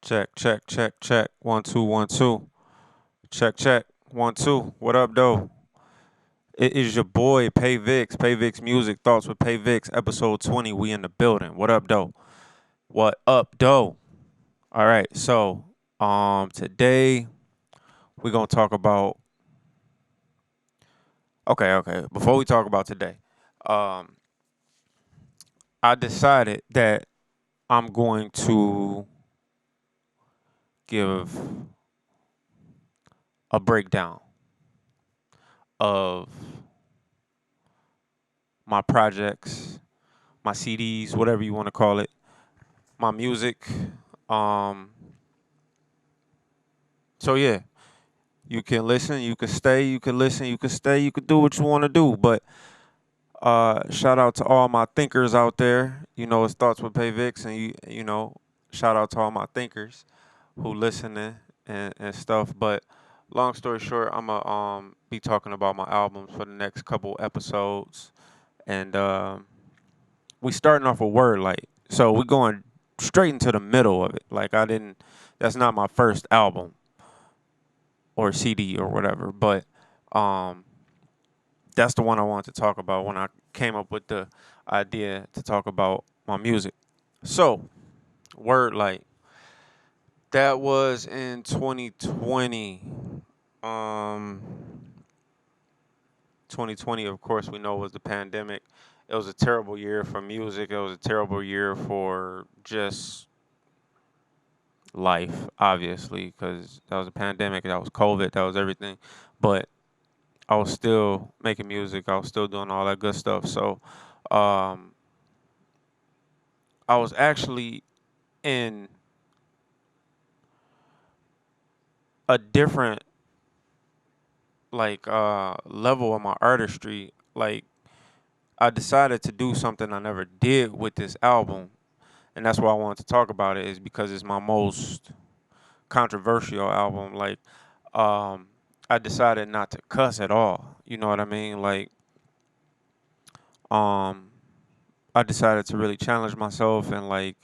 Check, check, check, check. 1 2 1 2. Check, check. 1 2. What up, though? It is your boy Payvics. Payvics Music Thoughts with Payvics. Episode 20. We in the building. What up, though? What up, though? All right. So, today we're gonna talk about. Okay. Before we talk about today, um, I decided that I'm going to give a breakdown of my projects, my CDs, whatever you want to call it, my music. Um, so yeah, you can listen, you can stay, you can listen, you can stay, you can do what you want to do. But shout out to all my thinkers out there. You know, it's thoughts with Payvics, and shout out to all my thinkers who listening and stuff. But long story short, I'ma be talking about my albums for the next couple episodes, and we starting off with Word Light. So we going straight into the middle of it. Like I didn't. That's not my first album or CD or whatever, but um, that's the one I wanted to talk about when I came up with the idea to talk about my music. So Word Light. That was in 2020. Um, 2020, of course, we know was the pandemic. It was a terrible year for music. It was a terrible year for just life, obviously, because that was a pandemic, that was COVID, that was everything. But I was still making music. I was still doing all that good stuff. So um, I was actually in a different level of my artistry. Like I decided to do something I never did with this album, and that's why I wanted to talk about it. Is because it's my most controversial album. Um, I decided not to cuss at all. You know what I mean? Um, I decided to really challenge myself and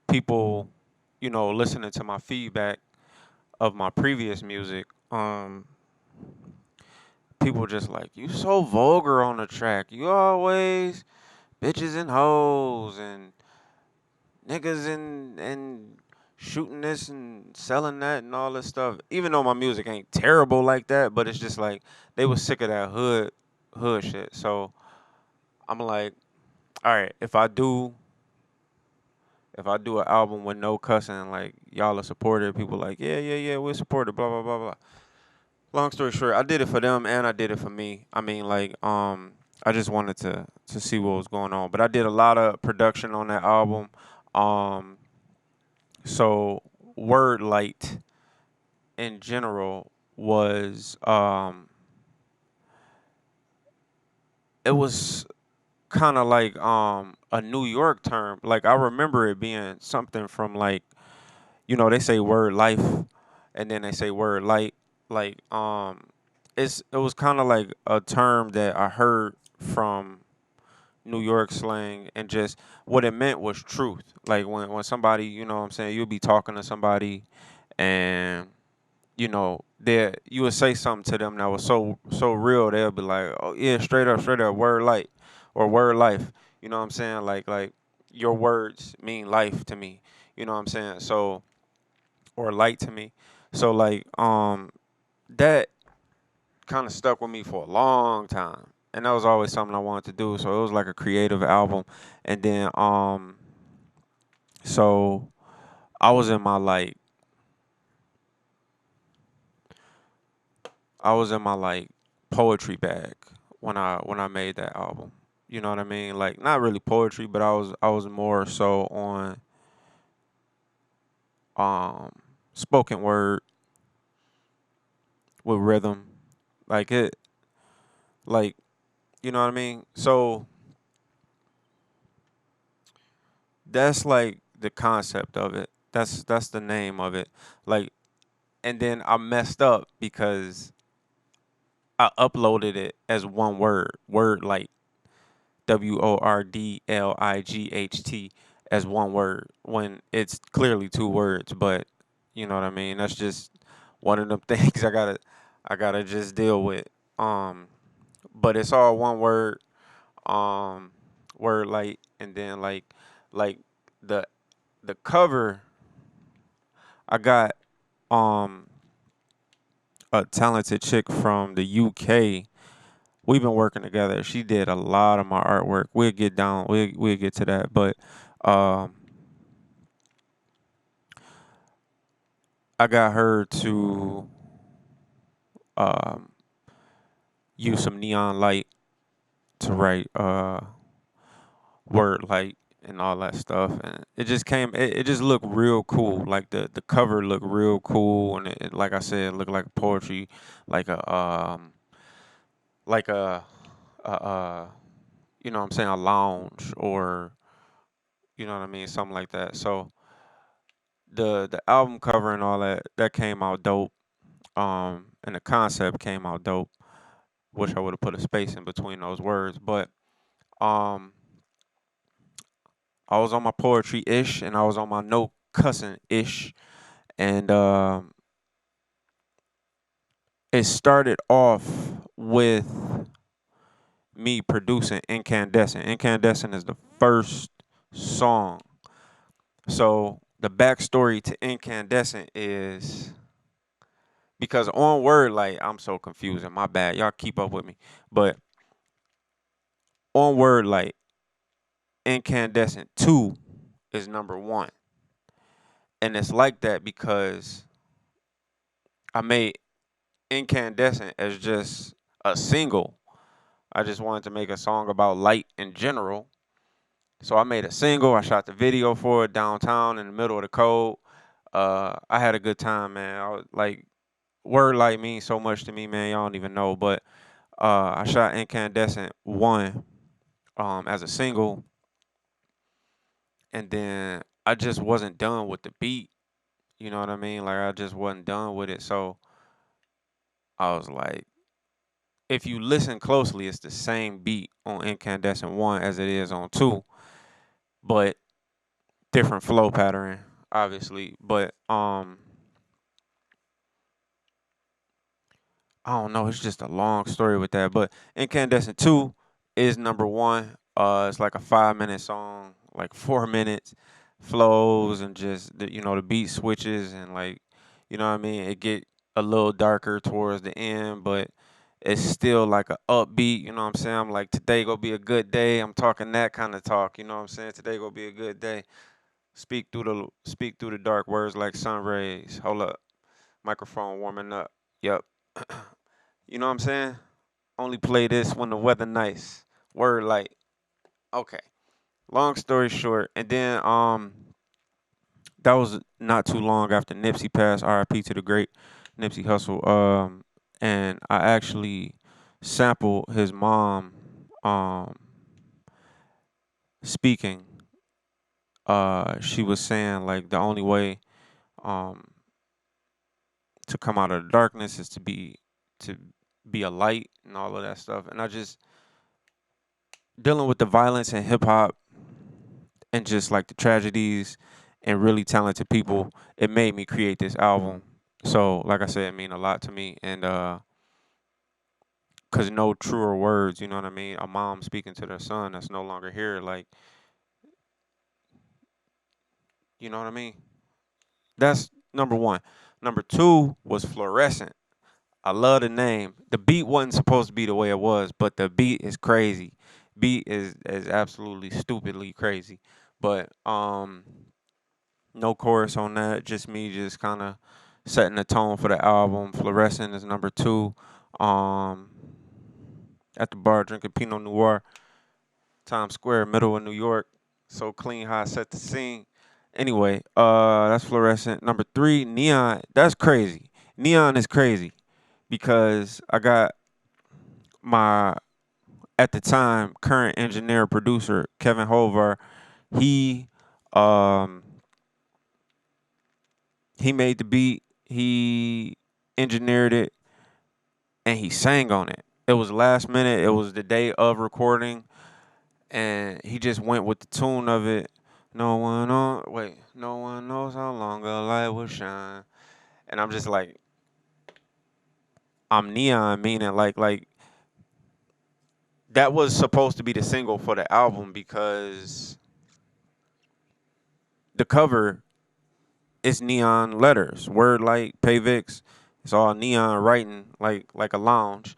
people, listening to my feedback of my previous music. People just like you so vulgar on the track. You always bitches and hoes and niggas and shooting this and selling that and all this stuff. Even though my music ain't terrible like that, but it's just like they was sick of that hood shit. So I'm like, all right, if I do an album with no cussing, like y'all are supportive, people like, yeah, we're supportive, blah blah blah blah. Long story short, I did it for them and I did it for me. I mean, I just wanted to see what was going on. But I did a lot of production on that album. Um, so Word Light in general was it was kind of like a New York term. Like I remember it being something from they say word life and then they say word light. Like it was kind of like a term that I heard from New York slang, and just what it meant was truth. Like when somebody, you know what I'm saying, you'll be talking to somebody and they you would say something to them that was so real, they'll be like, "Oh yeah, straight up word light or word life." You know what I'm saying? Like your words mean life to me. You know what I'm saying? So or light to me. So that kind of stuck with me for a long time. And that was always something I wanted to do. So it was like a creative album. And then so I was in my like I was in my poetry bag when I made that album. You know what I mean? Like not really poetry, but I was more so on um spoken word with rhythm. Like it like you know what I mean? So that's like the concept of it. That's the name of it. Like and then I messed up because I uploaded it as word light. WORDLIGHT. as one word when it's clearly two words. But you know what I mean. That's just one of them things I gotta just deal with. Um, but it's all one word. Um, word light, and then like the the cover. I got um a talented chick from the UK. We've been working together. She did a lot of my artwork. We'll get down. We'll get to that. But um, I got her to um, use some neon light to write word light and all that stuff, and it just came. It just looked real cool. Like the cover looked real cool, and like I said, it looked like poetry, like like a you know what I'm saying, a lounge, or you know what I mean, something like that. So the album cover and all that came out dope. And the concept came out dope. Wish I would have put a space in between those words, but um, I was on my poetry ish, and I was on my no cussing ish, and it started off with me producing Incandescent. Incandescent is the first song. So the backstory to Incandescent is because on word like I'm so confusing. My bad. Y'all keep up with me. But on word like Incandescent 2 is number 1. And it's like that because I made Incandescent as just a single. I just wanted to make a song about light in general. So I made a single. I shot the video for it downtown in the middle of the cold. I had a good time, man. I was like, word light means so much to me, man. Y'all don't even know. But I shot Incandescent 1 as a single, and then I just wasn't done with the beat. You know what I mean? Like I just wasn't done with it. So I was like, if you listen closely, it's the same beat on Incandescent 1 as it is on 2, but different flow pattern, obviously. But I don't know. It's just a long story with that. But Incandescent 2 is number 1. It's like a 5-minute song, like 4 minutes, flows and just the beat switches and like you know what I mean. It get a little darker towards the end, but it's still like a upbeat. You know what I'm saying? I'm like today gonna be a good day. I'm talking that kind of talk. You know what I'm saying? Today gonna be a good day. Speak through the dark words like sun rays. Hold up, microphone warming up. Yep. You know what I'm saying? Only play this when the weather nice. Word like okay. Long story short, and then that was not too long after Nipsey passed. R.I.P. to the great Nipsey Hussle. And I actually sampled his mom speaking. She was saying like the only way um to come out of the darkness is to be a light and all of that stuff. And I just dealing with the violence in hip hop and just like the tragedies and really talented people, it made me create this album. So, like I said, it mean a lot to me, and cause no truer words, you know what I mean. A mom speaking to their son that's no longer here, like you know what I mean. That's number one. Number two was fluorescent. I love the name. The beat wasn't supposed to be the way it was, but the beat is crazy. Beat is absolutely stupidly crazy, but no chorus on that. Just me, just kind of setting the tone for the album. Fluorescent is number two. Um, at the bar drinking Pinot Noir, Times Square, middle of New York. So clean, how I set the scene. Anyway, that's fluorescent. Number three, neon. That's crazy. Neon is crazy because I got my at the time current engineer producer Kevin Hover. He um he made the beat, he engineered it, and he sang on it. It was last minute. It was the day of recording, and he just went with the tune of it. No one knows how long a light will shine. And I'm just like, I'm neon, meaning like that was supposed to be the single for the album because the cover is neon letters, word light, Payvics. It's all neon writing like a lounge.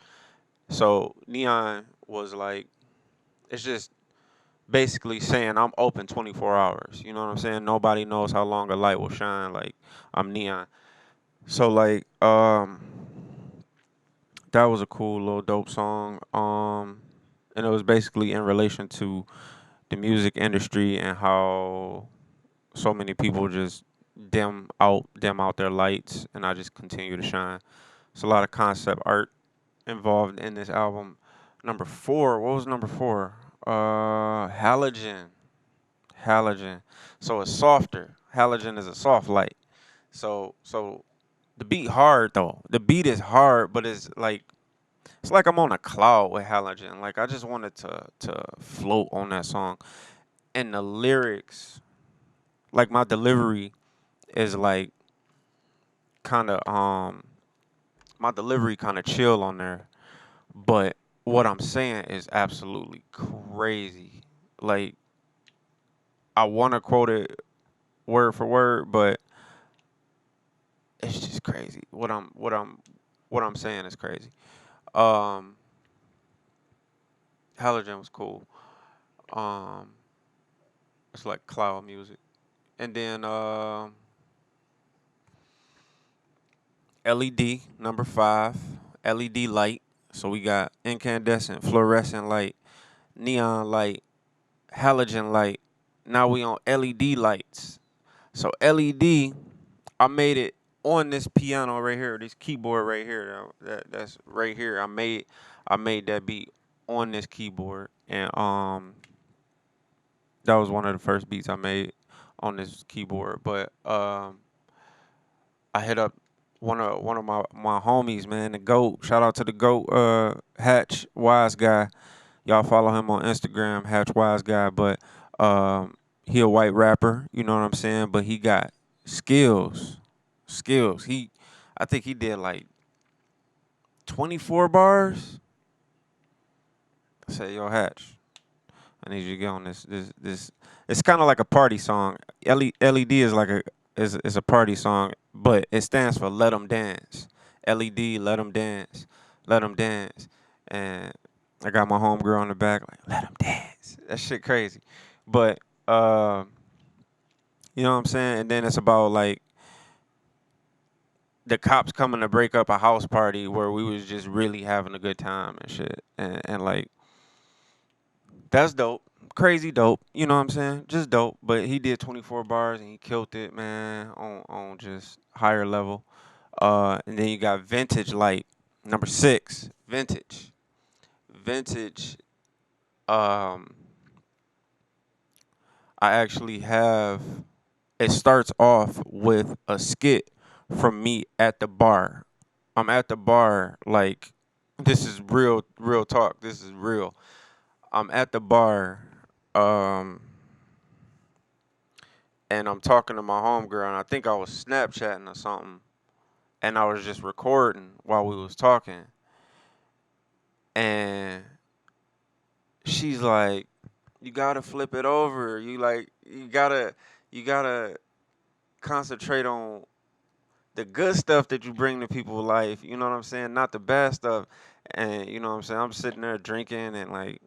So neon was like, it's just basically saying I'm open 24 hours. You know what I'm saying? Nobody knows how long a light will shine. Like I'm neon. So like that was a cool little dope song. And it was basically in relation to the music industry and how so many people just dim out their lights, and I just continue to shine. It's a lot of concept art involved in this album. Number four, what was number four? Halogen. Halogen. So it's softer. Halogen is a soft light. So the beat hard though. The beat is hard, but it's like I'm on a cloud with Halogen. Like I just wanted to float on that song. And the lyrics, like my delivery is like kind of my delivery kind of chill on there, but what I'm saying is absolutely crazy. Like I want to quote it word for word, but it's just crazy. What I'm saying is crazy. Um, Halogen was cool. Um, it's like cloud music, and then LED number five, LED light. So we got incandescent, fluorescent light, neon light, halogen light. Now we on LED lights. So LED, I made it on this piano right here, this keyboard right here. That's right here. I made that beat on this keyboard, and that was one of the first beats I made on this keyboard. But I hit up one of my homies, man, the GOAT. Shout out to the GOAT, Hatch Wise Guy. Y'all follow him on Instagram, Hatch Wise Guy. But he a white rapper, you know what I'm saying? But he got skills, skills. I think he did like 24 bars. I said, yo, Hatch, I need you to get on this. It's kind of like a party song. LED is like a party song, but it stands for Let 'em Dance. LED, Let 'em Dance, Let 'em Dance, and I got my homegirl on the back like Let 'em Dance. That shit crazy, but uh, you know what I'm saying. And then it's about like the cops coming to break up a house party where we was just really having a good time and shit, and like that's dope. Crazy dope. You know what I'm saying? Just dope. But he did 24 bars and he killed it, man, on just higher level. And then you got Vintage Light, number six, Vintage. Vintage, um, I actually have, it starts off with a skit from me at the bar. I'm at the bar, like, this is real talk. This is real. I'm at the bar. Um, and I'm talking to my homegirl, and I think I was Snapchatting or something, and I was just recording while we was talking, and she's like, "You gotta flip it over. You gotta concentrate on the good stuff that you bring to people's life. You know what I'm saying? Not the bad stuff." And you know what I'm saying? I'm sitting there drinking and like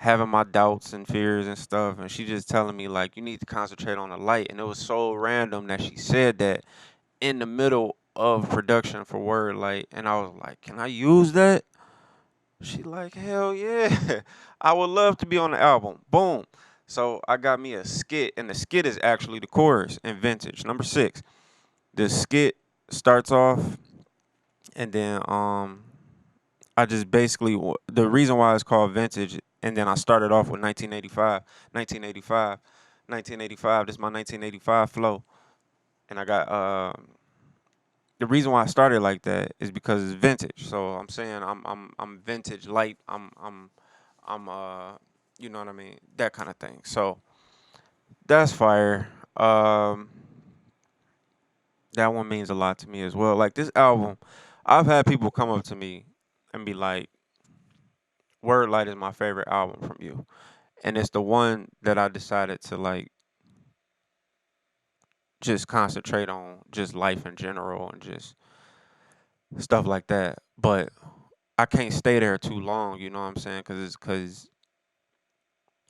having my doubts and fears and stuff, and she just telling me like, "You need to concentrate on the light." And it was so random that she said that in the middle of production for Word Light, and I was like, "Can I use that?" She like, "Hell yeah, I would love to be on the album." Boom. So I got me a skit, and the skit is actually the chorus in Vintage, number six. The skit starts off, and then I just basically the reason why it's called Vintage, and then I started off with 1985, 1985, 1985. This is my 1985 flow, and I got the reason why I started like that is because it's vintage. So I'm saying I'm vintage light. I'm you know what I mean? That kind of thing. So That's fire. That one means a lot to me as well. Like this album, I've had people come up to me and be like, "Word Light is my favorite album from you," and it's the one that I decided to like just concentrate on, just life in general and just stuff like that. But I can't stay there too long. You know what I'm saying? Because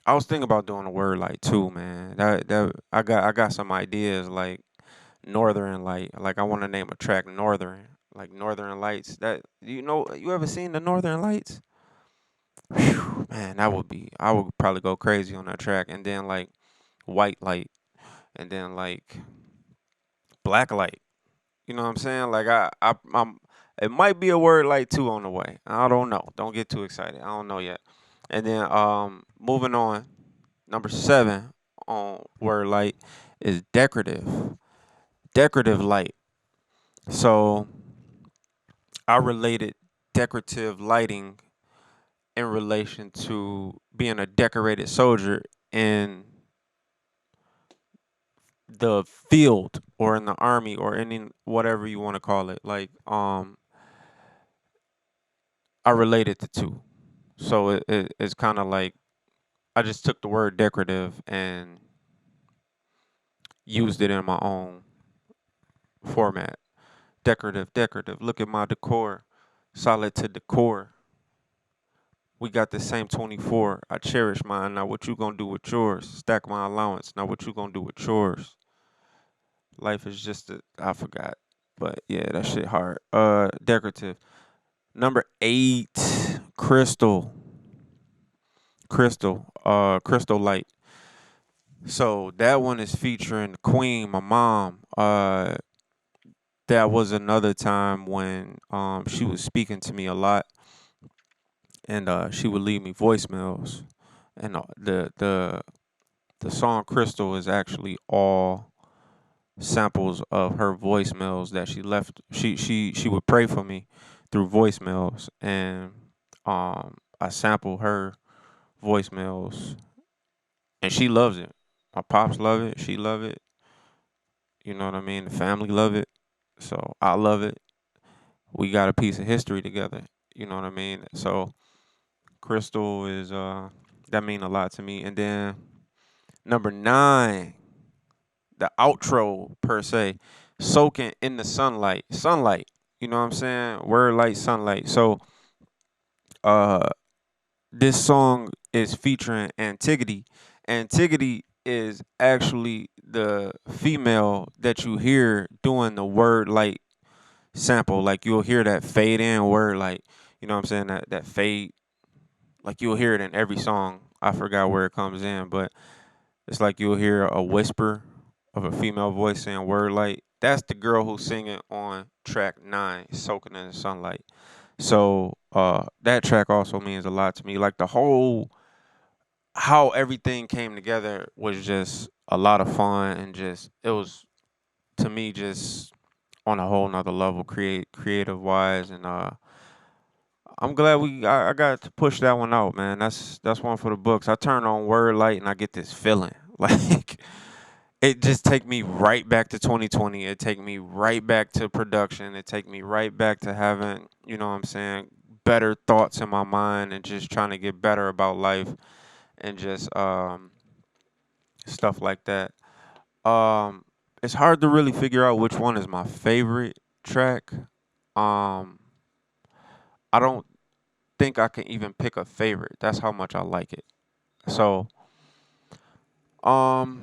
I was thinking about doing a Word Light too, man. That I got some ideas like Northern Light. Like I want to name a track Northern, like Northern Lights. That you ever seen the Northern Lights? Whew, man, that would be. I would probably go crazy on that track. And then like White Light, and then like Black Light. You know what I'm saying? Like I'm. It might be a Word Light two on the way. I don't know. Don't get too excited. I don't know yet. And then moving on, number 7 on Word Light is Decorative. Decorative Light. So I related decorative lighting in relation to being a decorated soldier in the field or in the army or any whatever you want to call it. Like I related the two. So it's kind of like I just took the word decorative and used it in my own format. Decorative, decorative. Look at my decor. Solid to decor. We got the same 24. I cherish mine. Now what you gonna do with yours? Stack my allowance. Now what you gonna do with yours? Life is just I forgot. But yeah, that shit hard. Decorative. Number 8, Crystal. Crystal Light. So that one is featuring Queen, my mom. That was another time when she was speaking to me a lot, and she would leave me voicemails, and the song Crystal is actually all samples of her voicemails that she left. She would pray for me through voicemails, and I sample her voicemails, and she loves it. My pops love it. She love it. You know what I mean? The family love it. So I love it. We got a piece of history together. You know what I mean? So Crystal is that mean a lot to me. And then number 9, the outro per se, soaking in the sunlight. Sunlight. You know what I'm saying? Word light sunlight. So uh this song is featuring Antigone. Antigone is actually the female that you hear doing the word light sample. Like you'll hear that fade in word like, you know what I'm saying? That fade, like you'll hear it in every song. I forgot where it comes in, but it's like you'll hear a whisper of a female voice saying word light. That's the girl who's singing on track 9, Soaking in the Sunlight. So that track also means a lot to me. Like the whole how everything came together was just a lot of fun, and just it was to me just on a whole nother level creative wise. And I'm glad I got to push that one out, man. That's one for the books. I turn on Word Light and I get this feeling. Like it just take me right back to 2020. It take me right back to production. It take me right back to having, you know what I'm saying, better thoughts in my mind and just trying to get better about life and just stuff like that. Um it's hard to really figure out which one is my favorite track. Um I don't think I can even pick a favorite. That's how much I like it. So, um,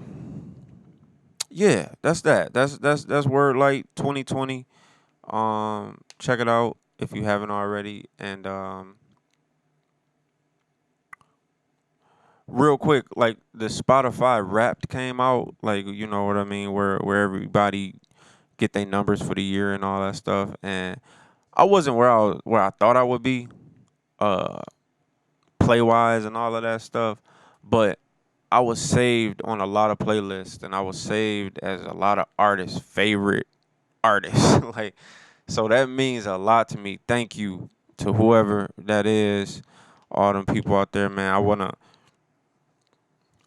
yeah, that's that. That's Word Light 2020. Check it out if you haven't already. And real quick, like the Spotify Wrapped came out. Like you know what I mean, where everybody get their numbers for the year and all that stuff. And I wasn't where I thought I would be. Uh, play wise and all of that stuff, but I was saved on a lot of playlists, and I was saved as a lot of artists' favorite artists. Like, so that means a lot to me. Thank you to whoever that is, all them people out there, man. I'm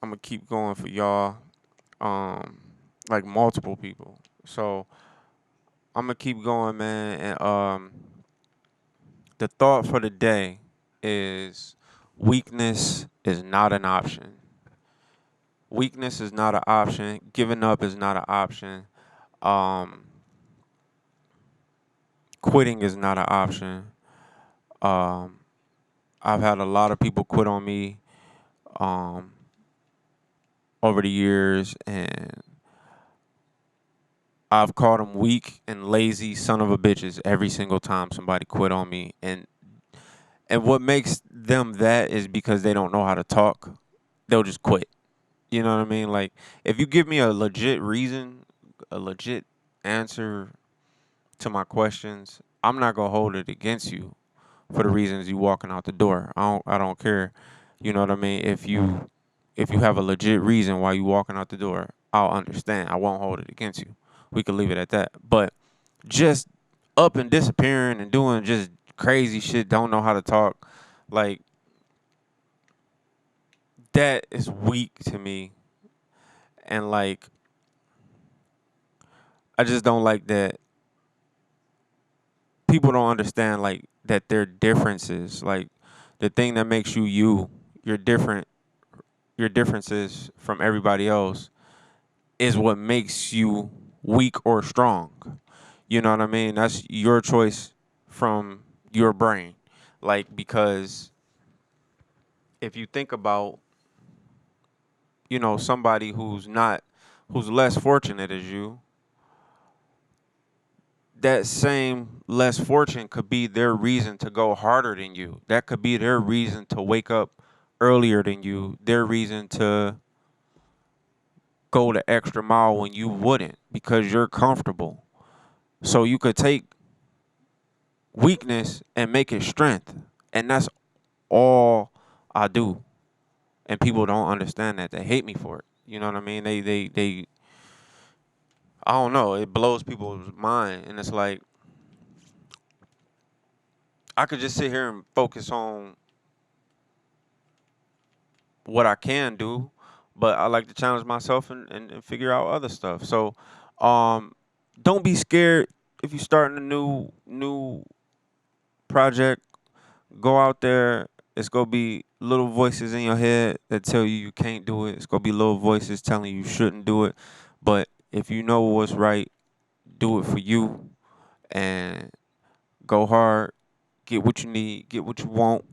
gonna keep going for y'all. Um, like multiple people. So I'm gonna keep going, man. And the thought for the day is weakness is not an option. Weakness is not an option. Giving up is not an option. Um, Quitting is not an option. Um, I've had a lot of people quit on me um, over the years, and I've called them weak and lazy son of a bitches every single time somebody quit on me. And what makes them that is because they don't know how to talk. They'll just quit. You know what I mean? Like, if you give me a legit reason, a legit answer to my questions, I'm not gonna hold it against you for the reasons you walking out the door. I don't care. You know what I mean? If you have a legit reason why you walking out the door, I'll understand. I won't hold it against you. We could leave it at that. But just up and disappearing and doing just crazy shit, don't know how to talk, like that is weak to me. And like I just don't like that people don't understand like that their differences, like the thing that makes you you, you're different, your differences from everybody else is what makes you weak or strong. You know what I mean? That's your choice from your brain. Like, because if you think about, somebody who's less fortunate as you, that same less fortune could be their reason to go harder than you. That could be their reason to wake up earlier than you, their reason to go the extra mile when you wouldn't because you're comfortable. So you could take weakness and make it strength. And that's all I do. And people don't understand that. They hate me for it. You know what I mean? They I don't know, it blows people's mind. And it's like I could just sit here and focus on what I can do, but I like to challenge myself and figure out other stuff. So um don't be scared if you're starting a new project. Go out there. It's gonna be little voices in your head that tell you can't do it. It's gonna be little voices telling you shouldn't do it. But if you know what's right, do it for you and go hard. Get what you need. Get what you want.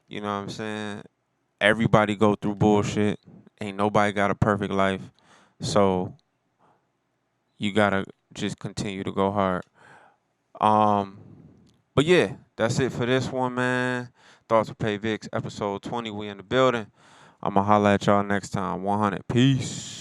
You know what I'm saying? Everybody go through bullshit. Ain't nobody got a perfect life. So you gotta just continue to go hard. Um, but yeah, that's it for this one, man. Thoughts with Payvics, episode 20. We in the building. I'ma holla at y'all next time. 100. Peace.